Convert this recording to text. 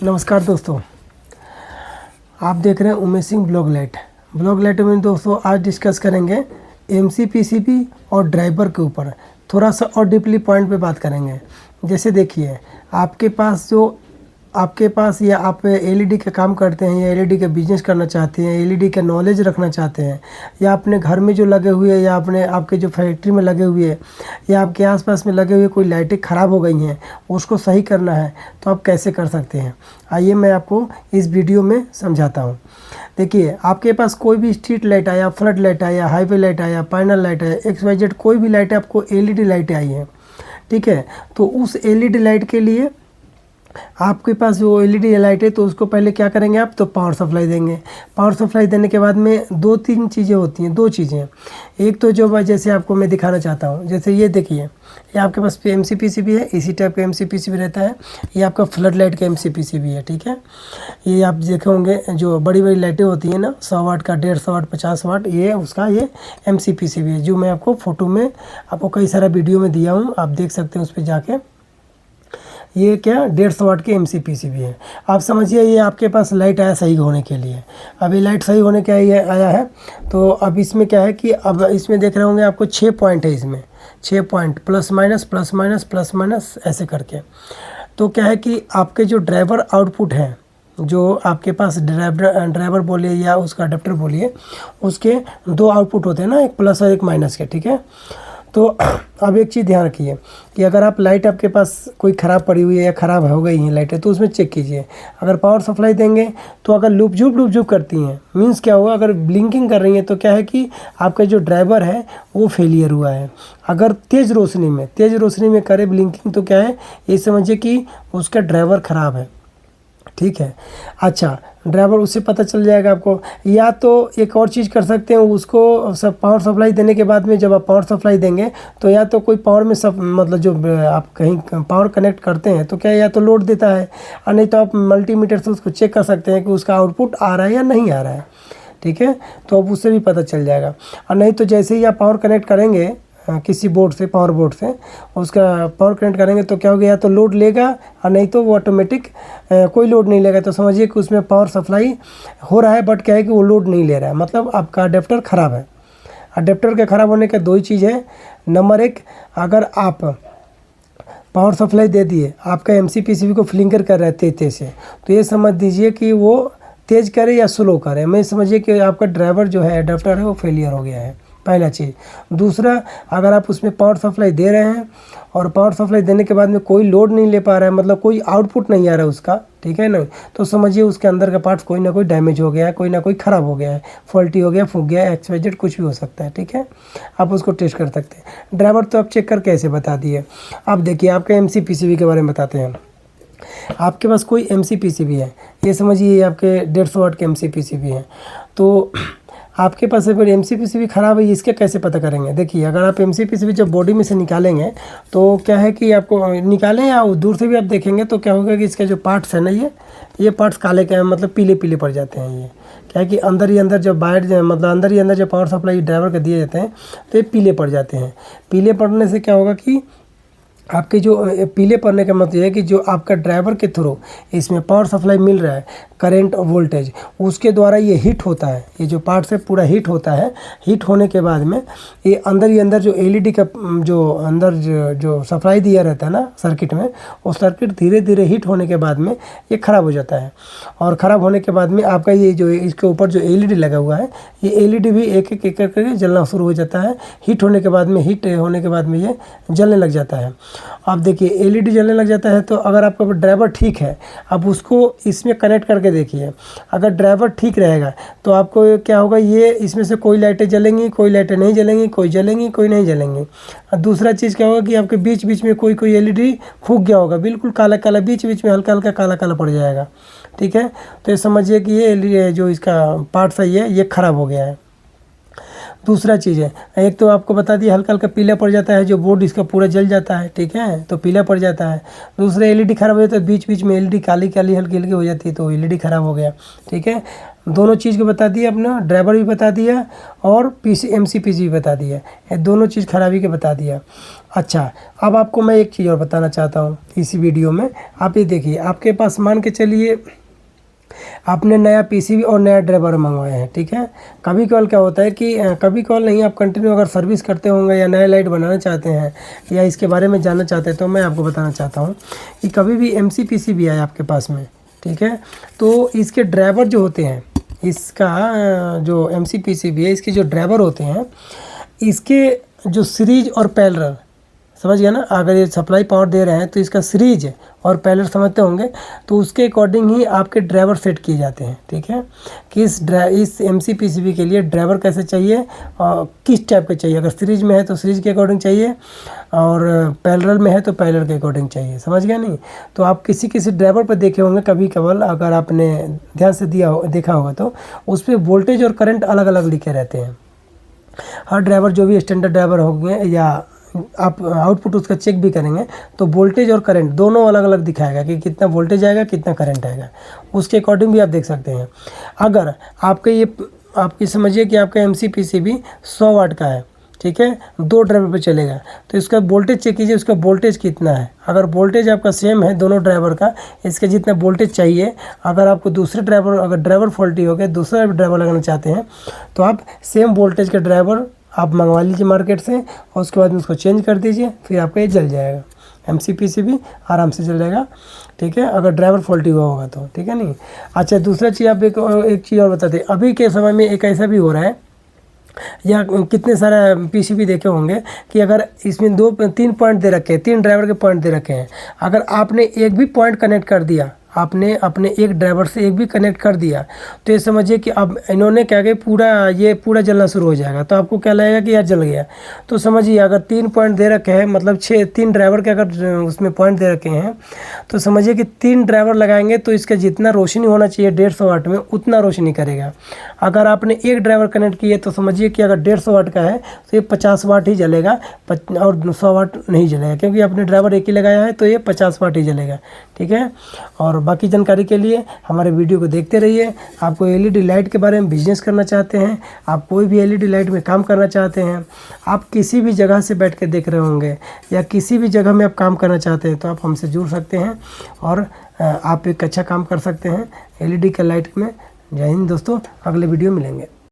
नमस्कार दोस्तों, आप देख रहे हैं उमेश सिंह ब्लॉग लाइट में। दोस्तों आज डिस्कस करेंगे एमसीपीसीबी और ड्राइवर के ऊपर थोड़ा सा और डीपली पॉइंट पे बात करेंगे। जैसे देखिए, आपके पास या आप एलईडी का काम करते हैं या एलईडी का बिजनेस करना चाहते हैं, एलईडी का नॉलेज रखना चाहते हैं, या अपने घर में जो लगे हुए या आपके जो फैक्ट्री में लगे हुए या आपके आसपास में लगे हुए कोई लाइटें ख़राब हो गई हैं, उसको सही करना है तो आप कैसे कर सकते हैं, आइए मैं आपको इस वीडियो में समझाता हूँ। देखिए, आपके पास कोई भी स्ट्रीट लाइट आया, फ्लड लाइट आया, हाईवे लाइट आया, पैनल लाइट आया, XYZ कोई भी लाइट आपको एलईडी लाइटें आई हैं, ठीक है। तो उस एलईडी लाइट के लिए आपके पास जो एलईडी लाइट है तो उसको पहले क्या करेंगे आप, तो पावर सप्लाई देंगे। पावर सप्लाई देने के बाद में दो चीज़ें होती हैं। एक तो जो जैसे आपको मैं दिखाना चाहता हूँ, जैसे ये देखिए, ये आपके पास एमसीपीसीबी है, इसी टाइप का एमसीपीसीबी रहता है। ये आपका फ्लड लाइट का एमसीपीसीबी है, ठीक है। ये आप देखे होंगे जो बड़ी बड़ी लाइटें होती हैं ना, 100 वाट का, 150 वाट, 50 वाट, ये एमसीपीसीबी है, जो मैं आपको फ़ोटो में आपको कई सारा वीडियो में दिया हूँ, आप देख सकते हैं उस पर जाके। ये क्या 150 वाट की एमसीपीसीबी है। आप समझिए, ये आपके पास लाइट आया सही होने के लिए। अब ये लाइट सही होने के आया है, तो अब इसमें क्या है कि अब इसमें देख रहे होंगे आपको 6 पॉइंट है, इसमें 6 पॉइंट प्लस माइनस ऐसे करके। तो क्या है कि आपके जो ड्राइवर आउटपुट है, जो आपके पास ड्राइवर बोलिए या उसका अडेप्टर बोलिए, उसके 2 आउटपुट होते हैं ना, एक प्लस और एक माइनस के, ठीक है। तो अब एक चीज़ ध्यान रखिए कि अगर आप लाइट आपके पास कोई ख़राब पड़ी हुई है या ख़राब हो गई हैं लाइटें, तो उसमें चेक कीजिए। अगर पावर सप्लाई देंगे तो अगर लूप झूप करती हैं, मीन्स क्या हुआ, अगर ब्लिंकिंग कर रही हैं तो क्या है कि आपका जो ड्राइवर है वो फेलियर हुआ है। अगर तेज़ रोशनी में करे ब्लिंकिंग तो क्या है, ये समझिए कि उसका ड्राइवर ख़राब है, ठीक है। अच्छा, ड्राइवर उससे पता चल जाएगा आपको। या तो एक और चीज़ कर सकते हैं, उसको सब पावर सप्लाई देने के बाद में जब आप पावर सप्लाई देंगे तो या तो कोई पावर में सब मतलब जो आप कहीं पावर कनेक्ट करते हैं तो क्या या तो लोड देता है, और नहीं तो आप मल्टीमीटर से उसको चेक कर सकते हैं कि उसका आउटपुट आ रहा है या नहीं आ रहा है, ठीक है। तो अब उससे भी पता चल जाएगा। और नहीं तो जैसे ही आप पावर कनेक्ट करेंगे किसी बोर्ड से, पावर बोर्ड से उसका पावर कनेक्ट करेंगे तो क्या हो गया, या तो लोड लेगा और नहीं तो वो ऑटोमेटिक कोई लोड नहीं लेगा। तो समझिए कि उसमें पावर सप्लाई हो रहा है, बट क्या है कि वो लोड नहीं ले रहा है, मतलब आपका अडेप्टर ख़राब है। अडेप्टर के ख़राब होने के 2 ही चीज़ है। नंबर 1, अगर आप पावर सप्लाई दे दिए, आपका एमसीपीसीबी को फ्लिंकर कर रहा है तेज़ से, तो ये समझ दीजिए कि वो तेज़ करे या स्लो करे, मैं समझिए कि आपका ड्राइवर जो है, अडेप्टर है, वो फेलियर हो गया है, पहला चीज़। दूसरा, अगर आप उसमें पावर सप्लाई दे रहे हैं और पावर सप्लाई देने के बाद में कोई लोड नहीं ले पा रहा है, मतलब कोई आउटपुट नहीं आ रहा है उसका, ठीक है ना, तो समझिए उसके अंदर का पार्ट्स कोई ना कोई डैमेज हो गया है, कोई ना कोई ख़राब हो गया है, फॉल्टी हो गया, फूक गया, XYZ कुछ भी हो सकता है, ठीक है। आप उसको टेस्ट कर सकते हैं। ड्राइवर तो आप चेक करके ऐसे बता दिए। अब देखिए, आपका एमसीपीसीबी के बारे में बताते हैं। आपके पास कोई एमसीपीसीबी है, ये समझिए आपके 150 वाट के एमसीपीसीबी है। तो आपके पास अगर एमसीपीसीबी ख़राब है, इसके कैसे पता करेंगे। देखिए, अगर आप एमसीपीसीबी जब बॉडी में से निकालेंगे तो क्या है कि आपको निकालें या दूर से भी आप देखेंगे तो क्या होगा कि इसका जो पार्ट्स है ना, ये पार्ट्स काले के मतलब पीले पड़ जाते हैं। ये क्या है कि अंदर ही अंदर जब मतलब अंदर ही अंदर जब पावर सप्लाई ड्राइवर के दिए जाते हैं तो ये पीले पड़ जाते हैं। पीले पड़ने से क्या होगा कि आपके जो पीले पड़ने का मतलब ये है कि जो आपका ड्राइवर के थ्रू इसमें पावर सप्लाई मिल रहा है, करंट और वोल्टेज, उसके द्वारा ये हीट होता है, ये जो पार्ट से पूरा हीट होता है। हीट होने के बाद में ये अंदर ही अंदर जो एलईडी का जो अंदर जो सप्लाई दिया रहता है ना सर्किट में, वो सर्किट धीरे धीरे हीट होने के बाद में ये ख़राब हो जाता है। और ख़राब होने के बाद में आपका ये जो इसके ऊपर जो एलईडी लगा हुआ है, ये एलईडी भी एक करके जलना शुरू हो जाता है। हीट होने के बाद में ये जलने लग जाता है। आप देखिए, एलईडी जलने लग जाता है, तो अगर आपका ड्राइवर ठीक है, अब उसको इसमें कनेक्ट करके देखिए। अगर ड्राइवर ठीक रहेगा तो आपको क्या होगा, ये इसमें से कोई लाइटें जलेंगी, कोई लाइटें नहीं जलेंगी, कोई जलेंगी, कोई नहीं जलेंगी। और दूसरा चीज़ क्या होगा कि आपके बीच बीच में कोई एलईडी फूक गया होगा, बिल्कुल काला काला, बीच बीच में हल्का हल्का काला काला पड़ जाएगा, ठीक है। तो ये समझिए कि ये जो इसका पार्ट सही है, ये ख़राब हो गया है। दूसरा चीज़ है, एक तो आपको बता दिया हल्का हल्का पीला पड़ जाता है, जो बोर्ड इसका पूरा जल जाता है, ठीक है, तो पीला पड़ जाता है। दूसरा, एलईडी ख़राब हो जाता है, बीच बीच में एलईडी काली काली हल्की हल्की हो जाती है, तो एलईडी ख़राब हो गया, ठीक है। दोनों चीज़ को बता दिया, अपना ड्राइवर भी बता दिया और पीसी MCPC भी बता दिया, ये दोनों चीज़ खराबी के बता दिया। अच्छा, अब आपको मैं एक चीज़ और बताना चाहता हूँ इसी वीडियो में। आप ये देखिए, आपके पास मान के चलिए आपने नया PCB और नया ड्राइवर मंगवाए हैं, ठीक है। कभी कभार क्या होता है कि कभी कभार नहीं, आप कंटिन्यू अगर सर्विस करते होंगे या नया लाइट बनाना चाहते हैं या इसके बारे में जानना चाहते हैं, तो मैं आपको बताना चाहता हूँ कि कभी भी MCPC भी आए आपके पास में, ठीक है, तो इसके ड्राइवर जो होते हैं, इसका जो MCPC भी है, इसके जो ड्राइवर होते हैं, इसके जो सीरीज और पैरेलल, समझ गया ना। अगर ये सप्लाई पावर दे रहे हैं तो इसका सीरीज और पैरेलल समझते होंगे, तो उसके अकॉर्डिंग ही आपके ड्राइवर सेट किए जाते हैं, ठीक है। कि इस MCPCB के लिए ड्राइवर कैसे चाहिए और किस टाइप के चाहिए। अगर सीरीज में है तो सीरीज के अकॉर्डिंग चाहिए और पैरेलल में है तो पैरेलल के अकॉर्डिंग चाहिए, समझ गया नहीं। तो आप किसी ड्राइवर पर देखे होंगे कभी कभार, अगर आपने ध्यान से देखा होगा तो उस पर वोल्टेज और करंट अलग अलग लिखे रहते हैं। हर ड्राइवर जो भी स्टैंडर्ड ड्राइवर होंगे या आप आउटपुट उसका चेक भी करेंगे तो वोल्टेज और करंट दोनों अलग अलग दिखाएगा कि कितना वोल्टेज आएगा, कितना करंट आएगा, उसके अकॉर्डिंग भी आप देख सकते हैं। अगर आपकी समझिए कि आपका MCPCB 100 वाट का है, ठीक है, 2 ड्राइवर पे चलेगा, तो इसका वोल्टेज चेक कीजिए, उसका वोल्टेज कितना है। अगर वोल्टेज आपका सेम है दोनों ड्राइवर का, इसका जितना वोल्टेज चाहिए, अगर आपको अगर ड्राइवर फॉल्टी हो गया, दूसरा ड्राइवर लगाना चाहते हैं, तो आप सेम वोल्टेज का ड्राइवर आप मंगवा लीजिए मार्केट से और उसके बाद में उसको चेंज कर दीजिए, फिर आपका ये जल जाएगा, MCPCB आराम से चल जाएगा, ठीक है, अगर ड्राइवर फॉल्टी हुआ होगा तो, ठीक है नहीं। अच्छा, दूसरा चीज़ आप एक चीज़ और बताते हैं, अभी के समय में एक ऐसा भी हो रहा है, या कितने सारे PCB देखे होंगे कि अगर इसमें 3 पॉइंट दे रखे हैं, 3 ड्राइवर के पॉइंट दे रखे हैं, अगर आपने एक भी पॉइंट कनेक्ट कर दिया, आपने अपने एक ड्राइवर से एक भी कनेक्ट कर दिया, तो ये समझिए कि अब इन्होंने क्या किया, ये पूरा जलना शुरू हो जाएगा। तो आपको क्या लगेगा कि यार जल गया। तो समझिए अगर 3 पॉइंट दे रखे हैं, मतलब 3 ड्राइवर के अगर उसमें पॉइंट दे रखे हैं, तो समझिए कि 3 ड्राइवर लगाएंगे तो इसका जितना रोशनी होना चाहिए 150 वाट में, उतना रोशनी करेगा। अगर आपने एक ड्राइवर कनेक्ट किए तो समझिए कि अगर 150 वाट का है तो ये 50 वाट ही जलेगा और 100 वाट नहीं जलेगा, क्योंकि आपने ड्राइवर एक ही लगाया है तो ये 50 वाट ही जलेगा, ठीक है। और बाकी जानकारी के लिए हमारे वीडियो को देखते रहिए। आपको LED लाइट के बारे में बिजनेस करना चाहते हैं, आप कोई भी LED लाइट में काम करना चाहते हैं, आप किसी भी जगह से बैठ के देख रहे होंगे या किसी भी जगह में आप काम करना चाहते हैं, तो आप हमसे जुड़ सकते हैं और आप एक अच्छा काम कर सकते हैं LED के लाइट में। जय हिंद दोस्तों, अगले वीडियो मिलेंगे।